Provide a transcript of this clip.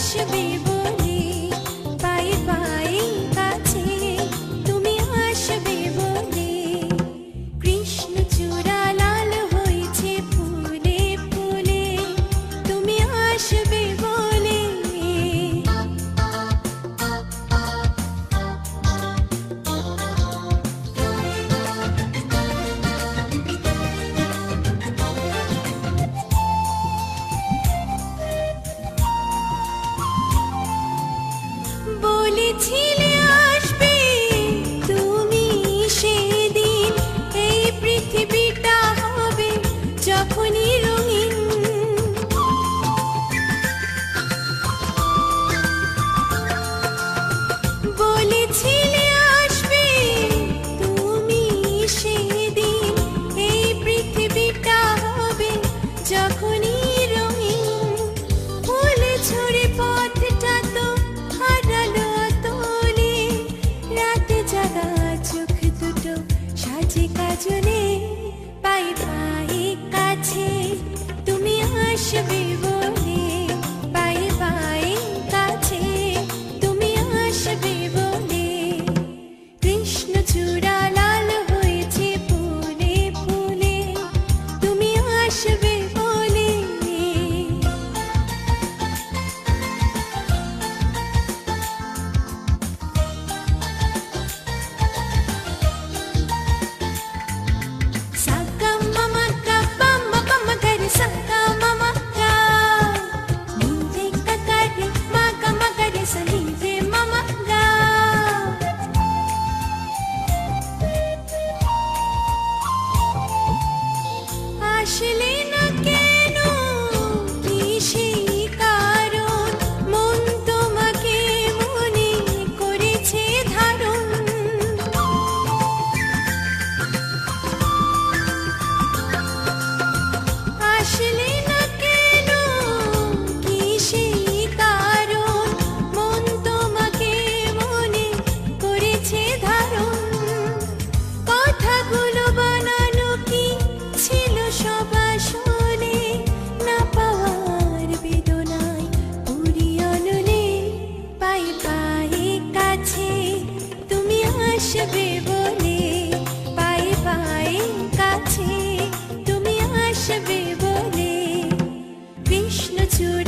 আসবে বলে, পায়ে পায়ে কাছে তুমি আসবে বলে। কৃষ্ণচূড়া লাল হয়েছে ফুলে ফুলে, তুমি আসবে বলে। বলেছিলে আসবে তুমি সেদিন, এই পৃথিবীটা হবে যখনই রঙিন। বলেছিলে আসবে তুমি সেদিন, এই পৃথিবীটা হবে যখনই রঙিন। ফুল ছড়ে পথটা তো হারালো তোলে, রাতে জাগা চোখ দুটো সাজে কাজলে। পায়ে পায়ে কাছে তুমি আসবে বলে, পায়ে পায়ে কাছে তুমি আসবে বলে। কৃষ্ণচূড়া লাল হয়েছে ফুলে ফুলে, তুমি আসবে বলে। Saka mama ka pama pama kare saka mama ka, ninde ka kare maga maga re sa ninde mama ga. আসলে না কেন কি সেই কারণ, মন তোমাকে মনে করেছে ধারণ। আসলে না কেন কি সেই কারণ, মন তোমাকে মনে করেছে ধারণ। কথাগুলো বানানো কি ছিল সব আসলে, না পাওয়ার বেদনায় পুরি অনলে। পায়ে পায়ে কাছে তুমি আসবে বলে, পায়ে পায়ে কাছে তুমি আসবে বলে। কৃষ্ণচূড়া